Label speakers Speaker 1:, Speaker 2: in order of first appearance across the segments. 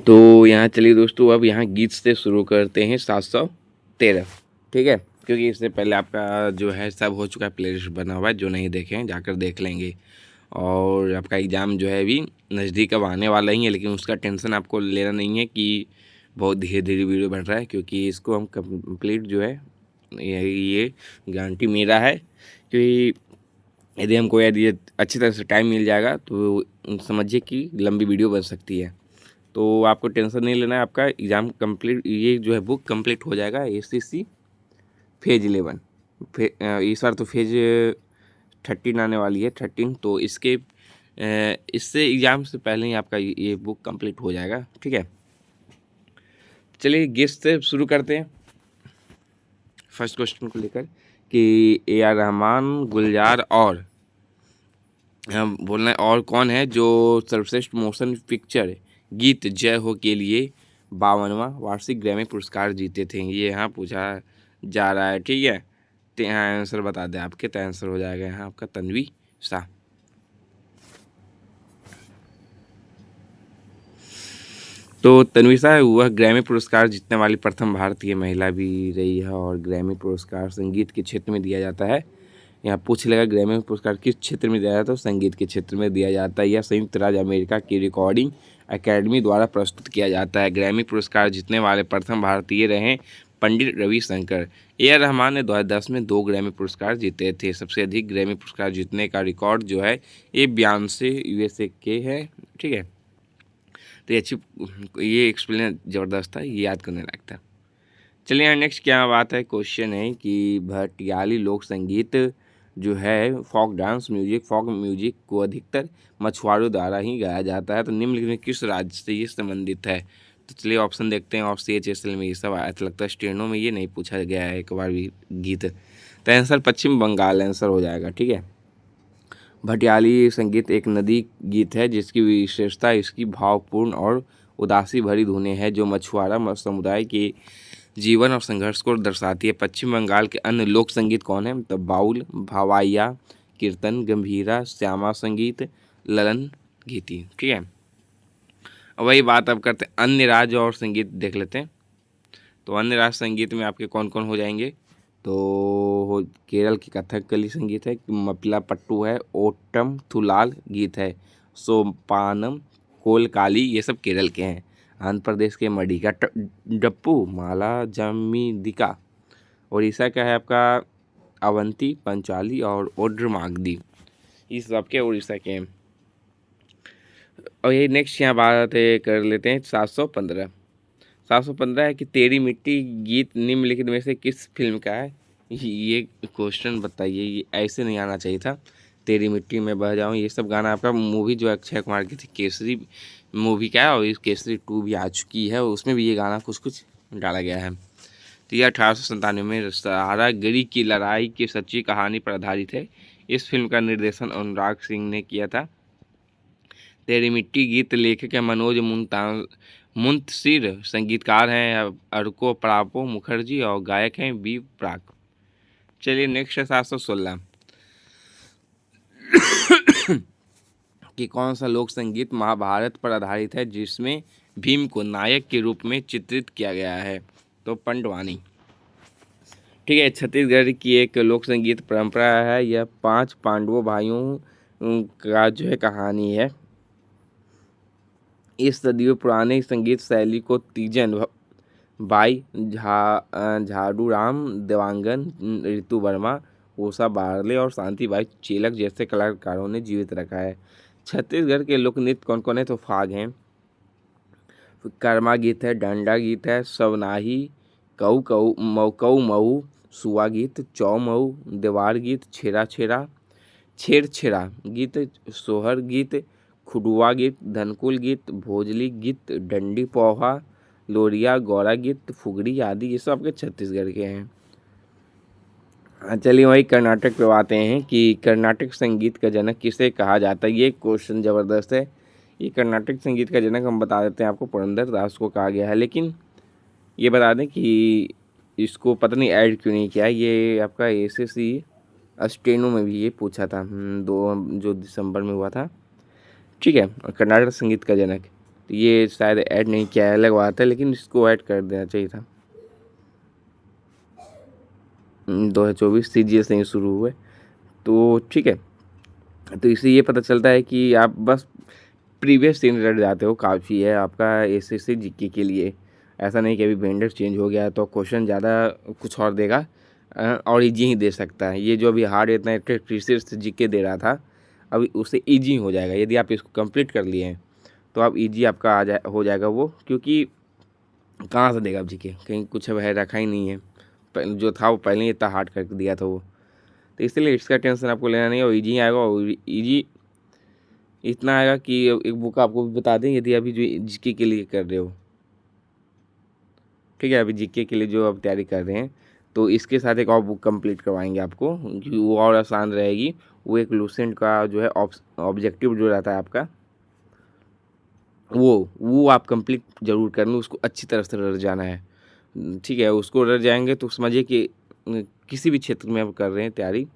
Speaker 1: तो यहाँ चलिए दोस्तों, अब यहाँ गीत से शुरू करते हैं 713। ठीक है, क्योंकि इससे पहले आपका जो है सब हो चुका है, प्लेलिस्ट बना हुआ है, जो नहीं देखे हैं जाकर देख लेंगे। और आपका एग्ज़ाम जो है अभी नज़दीक अब आने वाला ही है, लेकिन उसका टेंशन आपको लेना नहीं है कि बहुत धीरे धीरे वीडियो बन रहा है, क्योंकि इसको हम कंप्लीट जो है ये गारंटी मेरा है। क्योंकि यदि ये अच्छी तरह से टाइम मिल जाएगा तो समझिए कि लंबी वीडियो बन सकती है। तो आपको टेंशन नहीं लेना है, आपका एग्ज़ाम कंप्लीट, ये जो है बुक कंप्लीट हो जाएगा। ACC फेज 11 इस बार तो फेज 13 आने वाली है, 13। तो इससे एग्ज़ाम से पहले ही आपका ये बुक कंप्लीट हो जाएगा। ठीक है, चलिए गेस्ट से शुरू करते हैं फर्स्ट क्वेश्चन को लेकर कि AR रहमान, गुलजार और बोलना है और कौन है जो सर्वश्रेष्ठ मोशन पिक्चर गीत जय हो के लिए 52वां वार्षिक ग्रैमी पुरस्कार जीते थे। ये यहाँ पूछा जा रहा है। ठीक है, तो यहाँ आंसर बता दें आपके, तो आंसर हो जाएगा यहाँ आपका तन्वी शाह। तो तन्वी शाह वह ग्रैमी पुरस्कार जीतने वाली प्रथम भारतीय महिला भी रही है, और ग्रैमी पुरस्कार संगीत के क्षेत्र में दिया जाता है। यहाँ पूछ लेगा ग्रैमी पुरस्कार किस क्षेत्र में दिया जाता है, तो संगीत के क्षेत्र में दिया जाता है। यह संयुक्त राज्य अमेरिका की रिकॉर्डिंग एकेडमी द्वारा प्रस्तुत किया जाता है। ग्रैमी पुरस्कार जीतने वाले प्रथम भारतीय रहे पंडित रविशंकर। AR रहमान ने 2010 में 2 ग्रैमी पुरस्कार जीते थे। सबसे अधिक ग्रैमी पुरस्कार जीतने का रिकॉर्ड जो है ये 82 USA के है। ठीक है, तो ये एक्सप्लेन ज़बरदस्त था, ये याद करने लायक था। चलिए यहाँ नेक्स्ट क्या बात है, क्वेश्चन है कि भटियाली लोक संगीत जो है फोक म्यूजिक को अधिकतर मछुआरों द्वारा ही गाया जाता है। तो निम्नलिखित में किस राज्य से ये संबंधित है? तो चलिए ऑप्शन देखते हैं। और CHSL में ये सब आया था, लगता है स्टेनो में ये नहीं पूछा गया है एक बार भी गीत। तो आंसर पश्चिम बंगाल आंसर हो जाएगा। ठीक है, भटियाली संगीत एक नदी गीत है जिसकी विशेषता इसकी भावपूर्ण और उदासी भरी धुनें हैं, जो मछुआरा समुदाय के जीवन और संघर्ष को दर्शाती है। पश्चिम बंगाल के अन्य लोक संगीत कौन है? तो बाउल, भावाइया, कीर्तन, गंभीरा, श्यामा संगीत, ललन गीति। ठीक है, वही बात अब करते हैं अन्य राज्य और संगीत देख लेते हैं। तो अन्य राज्य संगीत में आपके कौन कौन हो जाएंगे? तो केरल की कथकली संगीत है, मपिला पट्टू है, ओटम थुलाल गीत है, सोपानम, कोलकाली, ये सब केरल के हैं। आंध्र प्रदेश के मडिका डप्पू, माला जमीदिका। उड़ीसा का है आपका अवंती, पंचाली और ओड्रमागदी, ये सब के उड़ीसा के हैं। और ये नेक्स्ट यहाँ बात कर लेते हैं 715 है कि तेरी मिट्टी गीत निम्नलिखित में से किस फिल्म का है? ये क्वेश्चन बताइए, ये ऐसे नहीं आना चाहिए था। तेरी मिट्टी में बह जाऊं, ये सब गाना आपका मूवी जो अक्षय कुमार की थी केसरी मूवी का है, और इस केसरी 2 भी आ चुकी है, उसमें भी ये गाना कुछ कुछ डाला गया है। तो ये 1897 में सहारा गिरी की लड़ाई की सच्ची कहानी पर आधारित है। इस फिल्म का निर्देशन अनुराग सिंह ने किया था। तेरी मिट्टी गीत लेखक है मनोज मुंतशिर, संगीतकार हैं अर्को परापो मुखर्जी और गायक हैं बी प्राक। चलिए नेक्स्ट है 716 कि कौन सा लोक संगीत महाभारत पर आधारित है जिसमें भीम को नायक के रूप में चित्रित किया गया है? तो पंडवानी। ठीक है, छत्तीसगढ़ की एक लोक संगीत परंपरा है। यह 5 पांडवों भाइयों का जो है कहानी है। इस सदियों पुराने संगीत शैली को तीजन बाई, झाड़ूराम देवांगन, ऋतु वर्मा, उषा बारले और शांतिबाई चेलक जैसे कलाकारों ने जीवित रखा है। छत्तीसगढ़ के लोक नृत्य कौन कौन है? तो फाग हैं, कर्मा गीत है, डंडा गीत है, सवनाही, कऊ मऊ, सुआ गीत, चौ मऊ, देवार गीत, छेरा छेरा, छेड़ा गीत, सोहर गीत, खुडुआ गीत, धनकुल गीत, भोजली गीत, डंडी पोहा, लोरिया, गौरा गीत, फुगड़ी आदि, ये सब आपके छत्तीसगढ़ के हैं। चलिए वही कर्नाटक पे आते हैं कि कर्नाटक संगीत का जनक किसे कहा जाता है? ये क्वेश्चन ज़बरदस्त है। ये कर्नाटक संगीत का जनक हम बता देते हैं आपको, पुरंदर दास को कहा गया है। लेकिन ये बता दें कि इसको पता नहीं ऐड क्यों नहीं किया। ये आपका SSC स्टेनो में भी ये पूछा था, 2 दिसंबर में हुआ था। ठीक है, और कर्नाटक संगीत का जनक तो ये शायद ऐड नहीं किया है, अलग बात है, लेकिन इसको ऐड कर देना चाहिए था। 2024 CGS नहीं शुरू हुए, तो ठीक है। तो इससे ये पता चलता है कि आप बस प्रीवियस सीन रट जाते हो, काफ़ी है आपका SSC GK के लिए। ऐसा नहीं कि अभी वेंडर चेंज हो गया तो क्वेश्चन ज़्यादा कुछ और देगा, और ईजी ही दे सकता है। ये जो अभी हार्ड इतना कृषि GK दे रहा था, अभी उससे ईजी हो जाएगा यदि आप इसको कंप्लीट कर लिए हैं, तो आप ईजी आपका हो जाएगा वो, क्योंकि कहाँ से देगा आप GK, कहीं कुछ है रखा ही नहीं है, जो था वो पहले ही इतना हार्ड करके दिया था वो। तो इसलिए इसका टेंशन आपको लेना नहीं है, और ईजी आएगा, और ईजी इतना आएगा कि एक बुक आपको भी बता दें, यदि अभी जो GK के लिए कर रहे हो, ठीक है, अभी GK के लिए जो आप तैयारी कर रहे हैं, तो इसके साथ एक और बुक कंप्लीट करवाएंगे आपको, क्योंकि वो और आसान रहेगी। वो एक लूसेंट का जो है ऑब्जेक्टिव जो रहता है आपका, वो आप कंप्लीट जरूर कर लो, उसको अच्छी तरह से रट जाना है, ठीक है। उसको रट जाएंगे तो समझिए कि किसी भी क्षेत्र में आप कर रहे हैं तैयारी,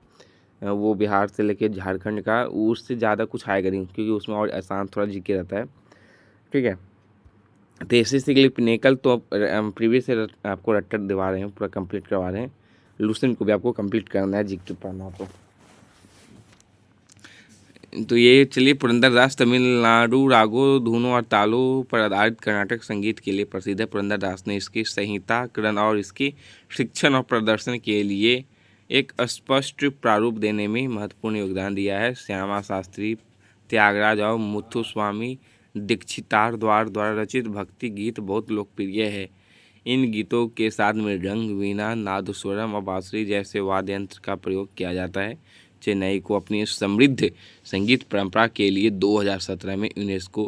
Speaker 1: वो बिहार से लेके झारखंड का, उससे ज़्यादा कुछ आएगा नहीं, क्योंकि उसमें और आसान थोड़ा GK रहता है, ठीक है। तो SSC के लिए पिनेकल तो प्रीवियस से आपको रट्टर दिवा रहे हैं, पूरा कंप्लीट करवा रहे हैं। लूसेंट को भी आपको कंप्लीट करना है GK पढ़ना तो ये चलिए, पुरंदरदास तमिलनाडु रागों, धुनों और तालों पर आधारित कर्नाटक संगीत के लिए प्रसिद्ध है। पुरंदरदास ने इसकी संहिताकरण और इसकी शिक्षण और प्रदर्शन के लिए एक स्पष्ट प्रारूप देने में महत्वपूर्ण योगदान दिया है। श्यामा शास्त्री, त्यागराज और मुथुस्वामी दीक्षितार द्वारा रचित भक्ति गीत बहुत लोकप्रिय है। इन गीतों के साथ मृदंग, वीणा, नादस्वरम और बांसुरी जैसे वाद्य यंत्र का प्रयोग किया जाता है। चेन्नई को अपनी समृद्ध संगीत परंपरा के लिए 2017 में यूनेस्को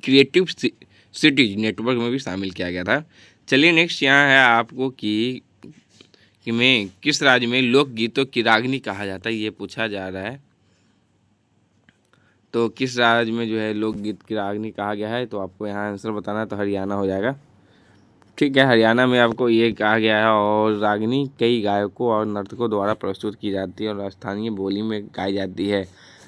Speaker 1: क्रिएटिव सिटीज नेटवर्क में भी शामिल किया गया था। चलिए नेक्स्ट यहाँ है आपको कि में किस राज्य में लोकगीतों की रागनी कहा जाता है, ये पूछा जा रहा है। तो किस राज्य में जो है लोकगीत की रागनी कहा गया है, तो आपको यहाँ आंसर बताना है, तो हरियाणा हो जाएगा, ठीक है। हरियाणा में आपको ये कहा गया है, और रागनी कई गायकों और नर्तकों द्वारा प्रस्तुत की जाती है और स्थानीय बोली में गाई जाती है।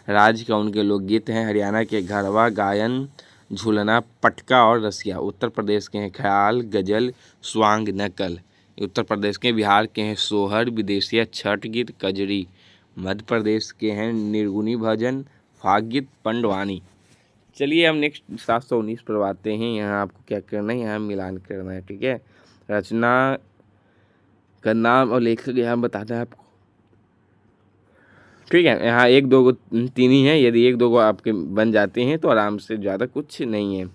Speaker 1: राज्य का उनके लोकगीत हैं हरियाणा के घरवा गायन, झूलना, पटका और रसिया। उत्तर प्रदेश के हैं ख्याल, गजल, स्वांग, नकल। उत्तर प्रदेश के बिहार के हैं सोहर, विदेशिया, छठ गीत, कजरी। मध्य प्रदेश के हैं निर्गुणी भजन, फाग गीत, पंडवानी। चलिए हम नेक्स्ट 719 पर आते हैं। यहाँ आपको क्या करना है, यहाँ मिलान करना है, ठीक है। रचना का नाम और लेखक यहाँ बताना है आपको, ठीक है। यहाँ 1 2 3 ही है, यदि 1 2 आपके बन जाते हैं तो आराम से, ज़्यादा कुछ नहीं है।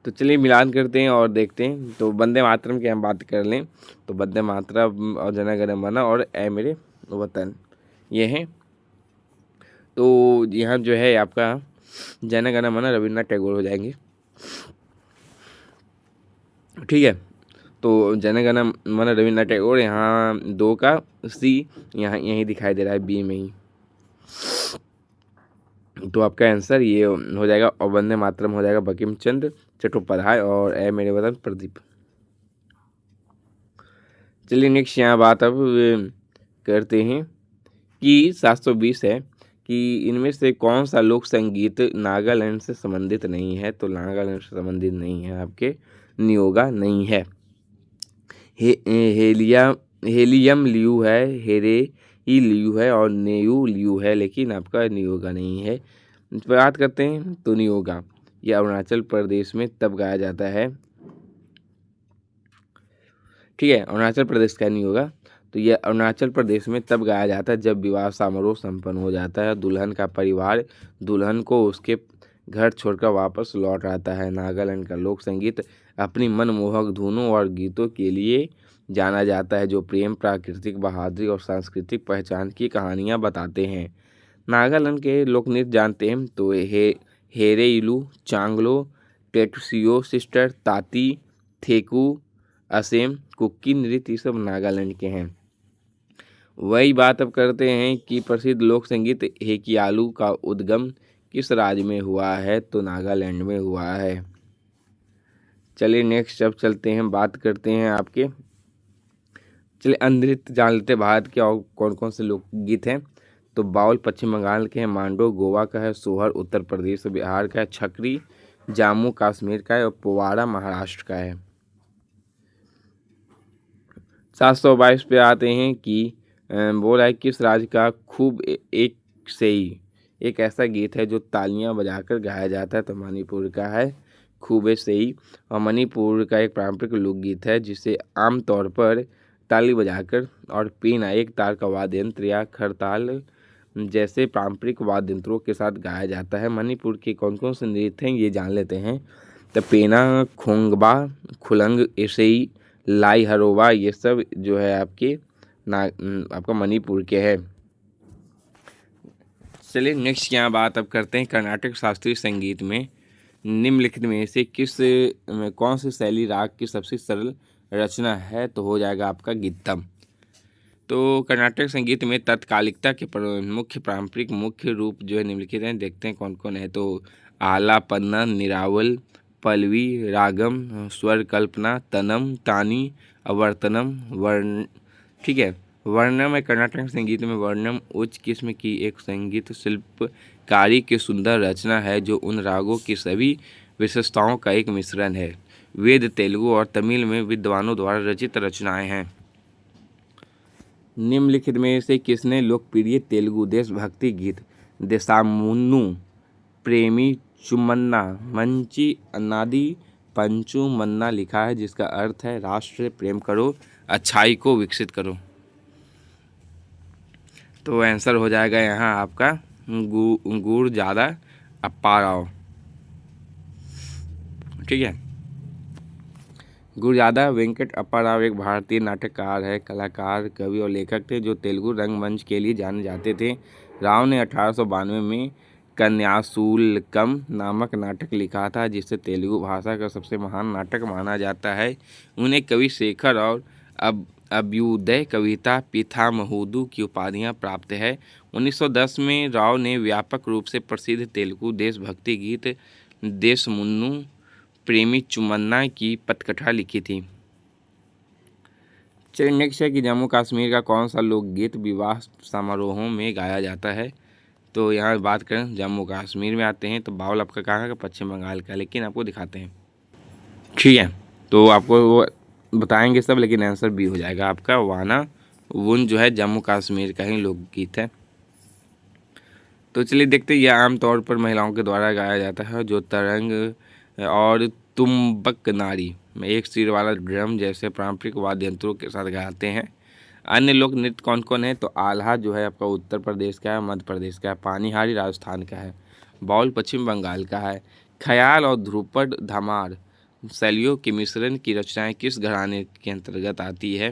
Speaker 1: तो चलिए मिलान करते हैं और देखते हैं। तो वंदे मातरम की हम बात कर लें, तो वंदे मातरम और जन गण मन और ऐ मेरे वतन, ये हैं। तो यहाँ जो है आपका जन गण मन रविन्द्रनाथ टैगोर हो जाएंगे, ठीक है। तो जन गण मन रविन्द्रनाथ टैगोर, यहाँ 2 का C यहाँ यहीं दिखाई दे रहा है, B में ही, तो आपका आंसर ये हो जाएगा। और वंदे मातरम हो जाएगा बंकिम चंद्र चट्टोपाध्याय, और ऐ मेरे वतन प्रदीप। चलिए नेक्स्ट यहाँ बात अब करते हैं कि 720 है कि इनमें से कौन सा लोक संगीत नागालैंड से संबंधित नहीं है। तो नागालैंड से संबंधित नहीं है, आपके नियोगा नहीं है। हेलियम लियू है, हेरे ई लियू है, और नेयू लियू है, लेकिन आपका नियोगा नहीं है। बात करते हैं तो नियोगा ये अरुणाचल प्रदेश में तब गाया जाता है, ठीक है। अरुणाचल प्रदेश का नियोगा, तो ये अरुणाचल प्रदेश में तब गाया जाता है जब विवाह समारोह संपन्न हो जाता है, दुल्हन का परिवार दुल्हन को उसके घर छोड़कर वापस लौट आता है। नागालैंड का लोक संगीत अपनी मनमोहक धुनों और गीतों के लिए जाना जाता है, जो प्रेम, प्राकृतिक बहादुरी और सांस्कृतिक पहचान की कहानियाँ बताते हैं। नागालैंड के लोक नृत्य जानते हैं तो हेरेइलू, चांगलो, टेटुसियो सिस्टर, ताती, थेकू, असम, कुकी नृत्य, ये सब नागालैंड के हैं। वही बात अब करते हैं कि प्रसिद्ध लोक संगीत हेकियालू का उद्गम किस राज्य में हुआ है, तो नागालैंड में हुआ है। चलिए नेक्स्ट अब चलते हैं, बात करते हैं आपके, चलिए नृत्य जान लेते हैं भारत के और कौन कौन से लोकगीत हैं। तो बाउल पश्चिम बंगाल के हैं, मांडो गोवा का है, सोहर उत्तर प्रदेश बिहार का है, छकरी जम्मू कश्मीर का है और पोवाड़ा महाराष्ट्र का है। 722 पे आते हैं कि बोल रहा है किस राज्य का खूब एक से ही एक ऐसा गीत है जो तालियां बजाकर गाया जाता है, तो मणिपुर का है खूबे से ही। और मणिपुर का एक पारंपरिक लोकगीत है जिसे आमतौर पर ताली बजाकर और पीना, एक तार का वाद्य यंत्र या खरताल जैसे पारंपरिक वाद्य यंत्रों के साथ गाया जाता है। मणिपुर के कौन कौन से नृत्य हैं ये जान लेते हैं। तो पेना, खोंगबा, खुलंग, एसेई, लाई हरोबा, ये सब जो है आपका मणिपुर के है। चलिए नेक्स्ट यहाँ बात अब करते हैं कर्नाटक शास्त्रीय संगीत में निम्नलिखित में से कौन सी शैली राग की सबसे सरल रचना है, तो हो जाएगा आपका गीतम। तो कर्नाटक संगीत में तत्कालिकता के मुख्य पारंपरिक मुख्य रूप जो है निम्नलिखित हैं, देखते हैं कौन कौन है। तो आला, पन्ना, निरावल, पल्लवी, रागम, स्वर कल्पना, तनम, तानी, अवर्तनम, वर्ण। ठीक है, वर्णम है कर्नाटक संगीत में वर्णम उच्च किस्म की एक संगीत शिल्पकारी की सुंदर रचना है जो उन रागों की सभी विशेषताओं का एक मिश्रण है। वेद, तेलुगु और तमिल में विद्वानों द्वारा रचित रचनाएं हैं। निम्नलिखित में से किसने लोकप्रिय तेलुगु देशभक्ति गीत देशामुन्नु, प्रेमी चुम्मन्ना, मंची अन्नादी पंचू मन्ना लिखा है, जिसका अर्थ है राष्ट्र प्रेम करो, अच्छाई को विकसित करो। तो आंसर हो जाएगा यहाँ आपका गुरजादा अप्पा राव। ठीक है, गुरजादा वेंकट अप्पा राव एक भारतीय नाटककार है, कलाकार, कवि और लेखक थे जो तेलुगु रंगमंच के लिए जाने जाते थे। राव ने 1892 में कन्याशुल्कम नामक नाटक लिखा था जिसे तेलुगु भाषा का सबसे महान नाटक माना जाता है। उन्हें कवि शेखर और अभ्युदय कविता पितामहुदु की उपाधियां प्राप्त है। 1910 में राव ने व्यापक रूप से प्रसिद्ध तेलुगु देशभक्ति गीत देशमुन्नु, प्रेमी चुम्मन्ना की पटकथा लिखी थी। चलिए नेक्स्ट है कि जम्मू कश्मीर का कौन सा लोकगीत विवाह समारोहों में गाया जाता है। तो यहाँ बात करें जम्मू कश्मीर में आते हैं तो बाउल आपका कहाँ का, पश्चिम बंगाल का, लेकिन आपको दिखाते हैं। ठीक है, तो आपको वो बताएंगे सब, लेकिन आंसर बी हो जाएगा आपका वाना वुन जो है जम्मू कश्मीर का ही लोकगीत है। तो चलिए देखते हैं, यह आमतौर पर महिलाओं के द्वारा गाया जाता है जो तरंग और तुम्बक नारी में एक सिर वाला ड्रम जैसे पारंपरिक वाद्य यंत्रों के साथ गाते हैं। अन्य लोक नृत्य कौन कौन है, तो आल्हा जो है आपका उत्तर प्रदेश का है, मध्य प्रदेश का है, पानीहारी राजस्थान का है, बाउल पश्चिम बंगाल का है, ख्याल और ध्रुपद धमार शैलियों के मिश्रण की रचनाएं किस घराने के अंतर्गत आती है,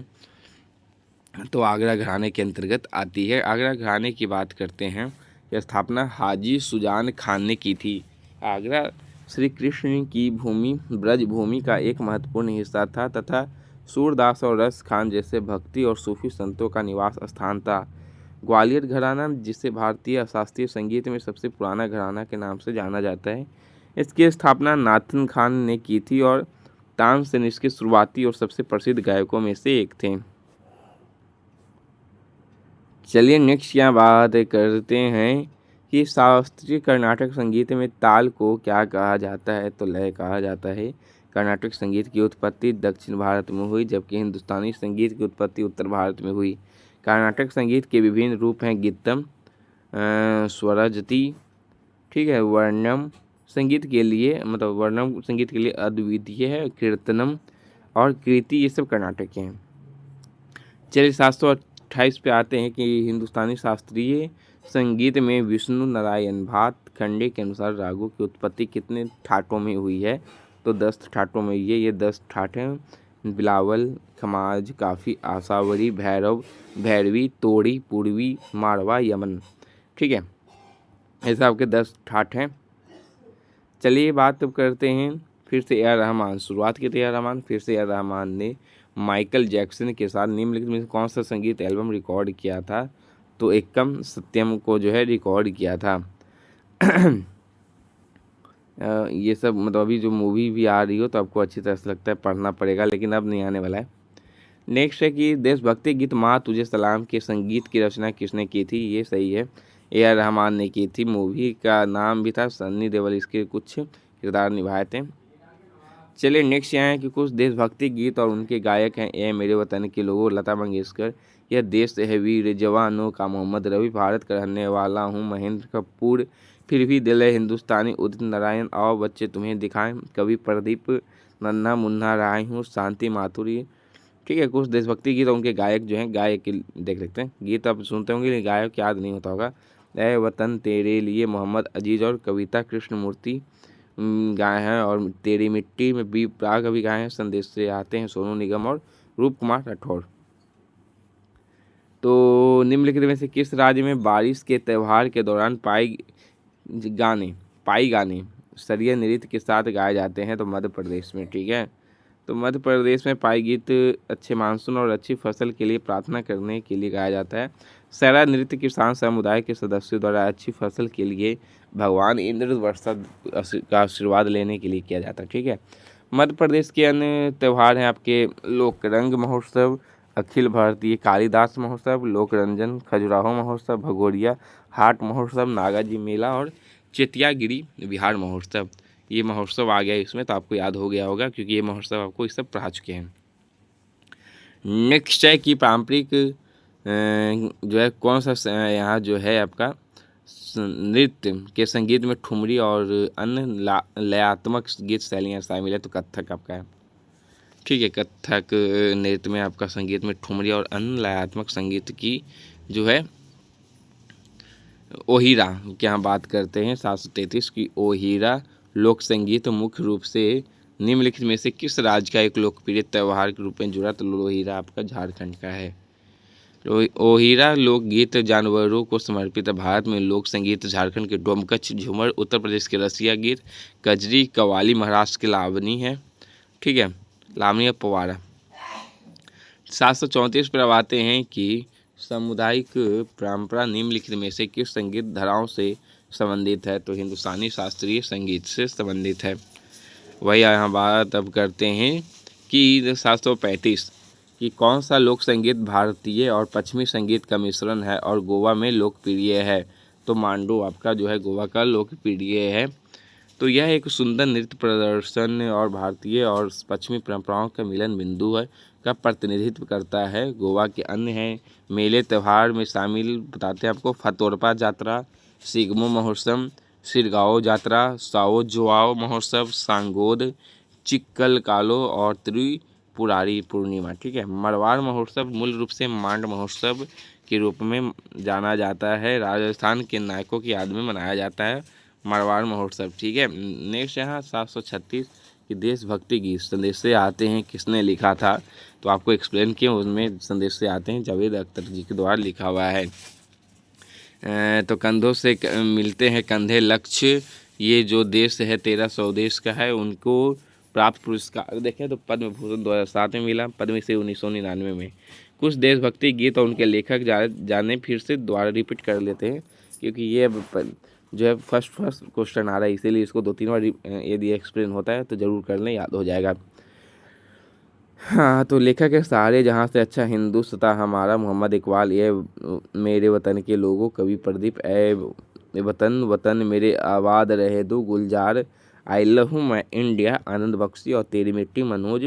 Speaker 1: तो आगरा घराने के अंतर्गत आती है। आगरा घराने की बात करते हैं, यह स्थापना हाजी सुजान खान ने की थी। आगरा श्री कृष्ण की भूमि ब्रज भूमि का एक महत्वपूर्ण हिस्सा था तथा सूरदास और रस खान जैसे भक्ति और सूफी संतों का निवास स्थान था। ग्वालियर घराना, जिसे भारतीय शास्त्रीय संगीत में सबसे पुराना घराना के नाम से जाना जाता है, इसकी स्थापना नाथन खान ने की थी और तानसेन इसके शुरुआती और सबसे प्रसिद्ध गायकों में से एक थे। चलिए नेक्स्ट यहाँ बात करते हैं कि शास्त्रीय कर्नाटक संगीत में ताल को क्या कहा जाता है, तो लय कहा जाता है। कर्नाटक संगीत की उत्पत्ति दक्षिण भारत में हुई जबकि हिंदुस्तानी संगीत की उत्पत्ति उत्तर भारत में हुई। कर्नाटक संगीत के विभिन्न रूप हैं गीतम, स्वरजती, ठीक है, वर्णम संगीत के लिए वर्णम संगीत के लिए अद्वितीय है, कीर्तनम और कृति, ये सब कर्नाटक के हैं। चलिए 728 पे आते हैं कि हिंदुस्तानी शास्त्रीय संगीत में विष्णु नारायण भात खंडे के अनुसार रागों की उत्पत्ति कितने ठाटों में हुई है, तो 10 ठाटों में हुई है। ये 10 ठाट हैं, बिलावल, खमाज, काफ़ी, आसावरी, भैरव, भैरवी, तोड़ी, पूर्वी, मारवा, यमन। ठीक है, ऐसा आपके 10 ठाट हैं। चलिए बात अब करते हैं फिर से ए आर रहमान, शुरुआत की थी ए आर रहमान, फिर से ए आर रहमान ने माइकल जैक्सन के साथ निम्नलिखित में कौन सा संगीत एल्बम रिकॉर्ड किया था, तो एकम सत्यम को जो है रिकॉर्ड किया था। ये सब अभी जो मूवी भी आ रही हो तो आपको अच्छी तरह से लगता है पढ़ना पड़ेगा, लेकिन अब नहीं आने वाला है। नेक्स्ट है कि देशभक्ति गीत माँ तुझे सलाम के संगीत की रचना किसने की थी, ये सही है, ए आर रहमान ने की थी। मूवी का नाम भी था सन्नी देओल, इसके कुछ किरदार निभाए थे। चलिए नेक्स्ट यहाँ है कि कुछ देशभक्ति गीत और उनके गायक हैं। ए मेरे वतन के लोगों, लता मंगेशकर। यह देश है वीर जवानों का, मोहम्मद रफ़ी। भारत का रहने वाला हूँ, महेंद्र कपूर। फिर भी दिल है हिंदुस्तानी, उदित नारायण। आओ बच्चे तुम्हें दिखाएं, कवि प्रदीप। नन्हा मुन्ना राय हूँ, शांति माथुरी। ठीक है, कुछ देशभक्ति गीत और उनके गायक जो हैं, गायक के देख लेते हैं। गीत आप सुनते होंगे लेकिन गायक याद नहीं होता होगा। ए वतन तेरे लिए, मोहम्मद अजीज़ और कविता कृष्णमूर्ति गाए हैं। और तेरी मिट्टी में बी प्राग भी गाए हैं। संदेश से आते हैं, सोनू निगम और रूप कुमार राठौड़। तो निम्नलिखित में से किस राज्य में बारिश के त्यौहार के दौरान पाई गाने सरिया नृत्य के साथ गाए जाते हैं? तो मध्य प्रदेश में। ठीक है, तो मध्य प्रदेश में पाई गीत अच्छे मानसून और अच्छी फसल के लिए प्रार्थना करने के लिए गाया जाता है। सैरा नृत्य किसान समुदाय के सदस्यों द्वारा अच्छी फसल के लिए भगवान इंद्र वर्षा का आशीर्वाद लेने के लिए किया जाता है। ठीक है, मध्य प्रदेश के अन्य त्यौहार हैं आपके लोक रंग महोत्सव, अखिल भारतीय कालिदास महोत्सव, लोक रंजन, खजुराहो महोत्सव, भगोरिया हाट महोत्सव, नागाजी मेला और चेतियागिरी बिहार महोत्सव। ये महोत्सव आ गया इसमें, तो आपको याद हो गया होगा क्योंकि ये महोत्सव आपको इस सब पढ़ा चुके हैं। नेक्स्ट है कि पारंपरिक जो है कौन सा यहाँ जो है आपका नृत्य के संगीत में ठुमरी और अन्य लयात्मक गीत शैलियाँ शामिल है? तो कथक आपका है। ठीक है, कथक नृत्य में आपका संगीत में ठुमरी और अन्य लयात्मक संगीत की जो है ओहिरा की यहाँ बात करते हैं। 733 की ओहिरा लोक संगीत मुख्य रूप से निम्नलिखित में से किस राज्य का एक लोकप्रिय त्यौहार के रूप में जुड़ा? तो लोहिरा आपका झारखंड का है। ओहिरा लोकगीत जानवरों को समर्पित है। भारत में लोक संगीत झारखंड के डोमकच, झूमर, उत्तर प्रदेश के रसिया गीत, कजरी, कव्वाली महाराष्ट्र के लावनी है। ठीक है, लावनी और पवाड़ा। 734 पर अब आते हैं कि सामुदायिक परंपरा निम्नलिखित में से किस संगीत धाराओं से संबंधित है? तो हिंदुस्तानी शास्त्रीय संगीत से संबंधित है। वही यहाँ बात अब करते हैं कि 735 कि कौन सा लोक संगीत भारतीय और पश्चिमी संगीत का मिश्रण है और गोवा में लोकप्रिय है? तो मांडो आपका जो है गोवा का लोकप्रिय है। तो यह एक सुंदर नृत्य प्रदर्शन और भारतीय और पश्चिमी परंपराओं का मिलन बिंदु है का प्रतिनिधित्व करता है। गोवा के अन्य हैं मेले त्यौहार में शामिल बताते हैं आपको फतोरपा यात्रा, सिगमो महोत्सव, सिरगांव यात्रा, साओ जोआओ महोत्सव, सांगोद, चिक्कल कालो और त्रिपुरारी पूर्णिमा। ठीक है, मरवाड़ महोत्सव मूल रूप से मांड महोत्सव के रूप में जाना जाता है। राजस्थान के नायकों की याद में मनाया जाता है मरवाड़ महोत्सव। ठीक है, नेक्स्ट यहाँ 736 कि देशभक्ति गीत संदेश से आते हैं किसने लिखा था? तो आपको एक्सप्लेन किया, उसमें संदेश से आते हैं जावेद अख्तर जी के द्वारा लिखा हुआ है। तो कंधों से मिलते हैं कंधे लक्ष्य, ये जो देश है तेरा स्वदेश का है, उनको प्राप्त पुरस्कार देखें तो पद्म भूषण 2007 में मिला, पद्मश्री 1999 में। कुछ देशभक्ति गीत और उनके लेखक जाने फिर से दोबारा रिपीट कर लेते हैं क्योंकि ये जो है फर्स्ट क्वेश्चन आ रहा है, इसीलिए इसको 2-3 बार यदि एक्सप्लेन होता है तो ज़रूर कर लें, याद हो जाएगा। हाँ, तो लेखक है सारे जहाँ से अच्छा हिंदुस्तान हमारा, मोहम्मद इकबाल। ये मेरे वतन के लोगों, कवि प्रदीप। ए वतन वतन मेरे आबाद रहे दो, गुलजार। आई लव मैं इंडिया, आनंद बख्शी। और तेरी मिट्टी मनोज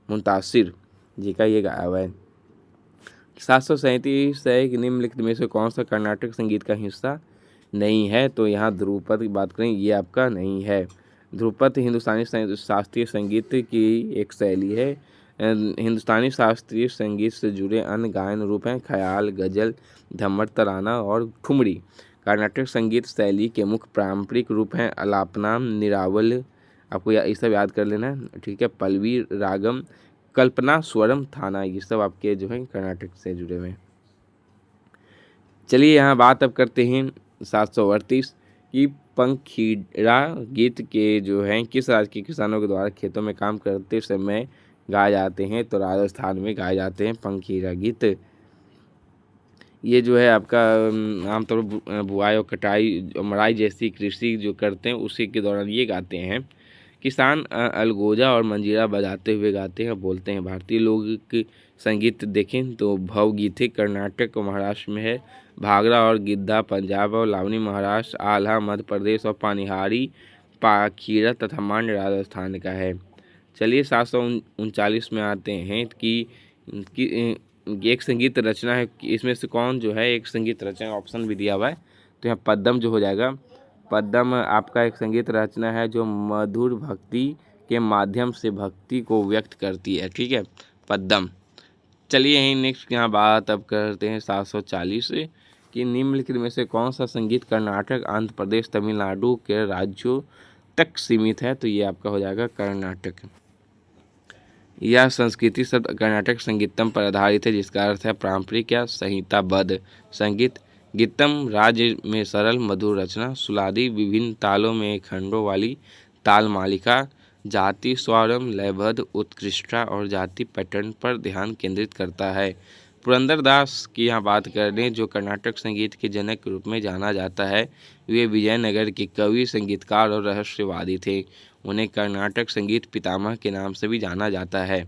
Speaker 1: मुंतासिर जी का ये गाया हुआ है। 737 है कि निम्नलिखित में से कौन सा कर्नाटक संगीत का हिस्सा नहीं है? तो यहाँ ध्रुपद की बात करें, ये आपका नहीं है। ध्रुपद हिंदुस्तानी शास्त्रीय संगीत की एक शैली है। हिंदुस्तानी शास्त्रीय संगीत से जुड़े अन्य गायन रूप हैं ख्याल, गज़ल, धम्मर, तराना और ठुमरी। कर्नाटक संगीत शैली के मुख्य पारंपरिक रूप हैं अलापना, निरावल, आपको ये सब याद कर लेना है। ठीक है, पल्लवी, रागम, कल्पना, स्वरम, थाना, ये सब आपके जो हैं कर्नाटक से जुड़े हुए हैं। चलिए यहाँ बात अब करते हैं 738 की पंखीड़ा गीत के जो हैं किस राज्य के किसानों के द्वारा खेतों में काम करते समय गाए जाते हैं? तो राजस्थान में गाए जाते हैं पंखीड़ा गीत। ये जो है आपका आमतौर पर बुआई और कटाई, मराई जैसी कृषि जो करते हैं उसी के दौरान ये गाते हैं। किसान अलगोजा और मंजीरा बजाते हुए गाते हैं, बोलते हैं। भारतीय लोक संगीत देखें तो भावगीते कर्नाटक और महाराष्ट्र में है, भांगड़ा और गिद्धा पंजाब और लावनी महाराष्ट्र, आल्हा मध्य प्रदेश और पानिहारी पाखीरा तथा मांड राजस्थान का है। चलिए 739 में आते हैं कि एक संगीत रचना है कि इसमें से कौन जो है एक संगीत रचना, ऑप्शन भी दिया हुआ है। तो यहाँ पद्म जो हो जाएगा, पद्म आपका एक संगीत रचना है जो मधुर भक्ति के माध्यम से भक्ति को व्यक्त करती है। ठीक है, पद्म। चलिए यहीं नेक्स्ट यहाँ बात अब करते हैं 740 से कि निम्नलिखित में से कौन सा संगीत कर्नाटक, आंध्र प्रदेश, तमिलनाडु के राज्यों तक सीमित है। तो ये आपका हो जाएगा कर्नाटक। यह संस्कृति शब्द कर्नाटक संगीतम पर आधारित है, जिसका अर्थ है पारंपरिक या संहिताबद्ध संगीत। गीतम राज्य में सरल मधुर रचना, सुलादी विभिन्न तालों में खंडों वाली ताल मालिका, जाति स्वरम लयबद्ध उत्कृष्टता और जाति पैटर्न पर ध्यान केंद्रित करता है। पुरंदरदास की यहाँ बात करें जो कर्नाटक संगीत के जनक के रूप में जाना जाता है। वे विजयनगर के कवि, संगीतकार और रहस्यवादी थे। उन्हें कर्नाटक संगीत पितामह के नाम से भी जाना जाता है।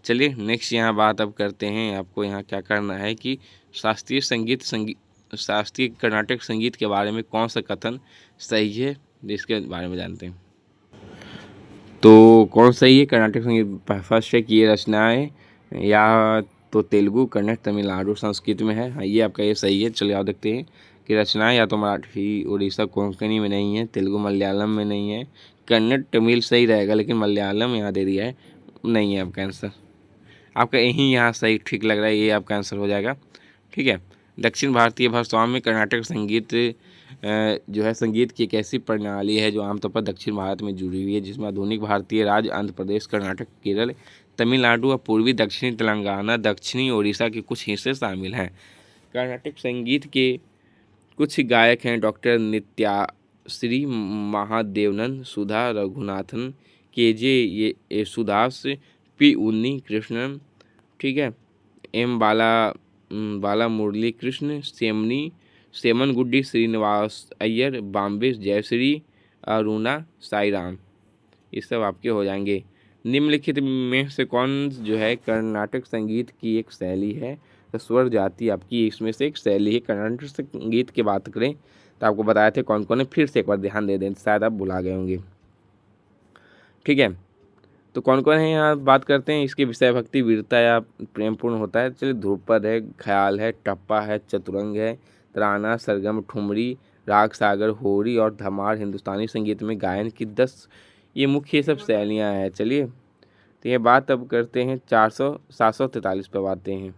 Speaker 1: चलिए नेक्स्ट यहाँ बात अब करते हैं। आपको यहाँ क्या करना है कि शास्त्रीय कर्नाटक संगीत के बारे में कौन सा कथन सही है, इसके बारे में जानते हैं। तो कौन सही है कर्नाटक संगीत? फर्स्ट है कि ये रचनाएं या तो तेलुगु, कन्नड़, तमिलनाडु संस्कृत में है। हाँ, ये आपका ये सही है। चलिए आप देखते हैं कि रचनाएं या तो मराठी, उड़ीसा, कोंकणी में नहीं है, तेलुगु मलयालम में नहीं है, कन्नड़ तमिल सही रहेगा लेकिन मलयालम यहाँ दे दिया है, नहीं है आपका आंसर। आपका यहीं यहाँ सही ठीक लग रहा है, ये आपका आंसर हो जाएगा। ठीक है, दक्षिण भारतीय भाषाओं में कर्नाटक संगीत जो है संगीत की एक ऐसी प्रणाली है जो आमतौर पर दक्षिण भारत में जुड़ी हुई है, जिसमें आधुनिक भारतीय राज्य आंध्र प्रदेश, कर्नाटक, केरल, तमिलनाडु और पूर्वी दक्षिणी तेलंगाना, दक्षिणी ओडिशा के कुछ हिस्से शामिल हैं। कर्नाटक संगीत के कुछ गायक हैं डॉक्टर नित्याश्री महादेवनन, सुधा रघुनाथन, KJ येसुदास, P उन्नी कृष्णन, ठीक है, M बाला मुरली कृष्ण, सेमन गुड्डी, श्रीनिवास अय्यर, बॉम्बे जयश्री, अरुणा साईराम, ये सब आपके हो जाएंगे। निम्नलिखित में से कौन जो है कर्नाटक संगीत की एक शैली है? तो स्वर जाति आपकी इसमें से एक शैली है। कर्नाटक संगीत की बात करें तो आपको बताए थे कौन कौन है, फिर से एक बार ध्यान दे दें, शायद आप भुला गए होंगे। ठीक है, तो कौन कौन है यहाँ बात करते हैं। इसके विषय भक्ति, वीरता या प्रेमपूर्ण होता है। चलिए ध्रुपद है, ख्याल है, टप्पा है, चतुरंग है, तराना, सरगम, ठुमरी, राग सागर, होरी और धमार हिंदुस्तानी संगीत में गायन की 10 ये मुख्य सब शैलियाँ हैं। चलिए तो ये बात अब करते हैं 743 पर आते हैं।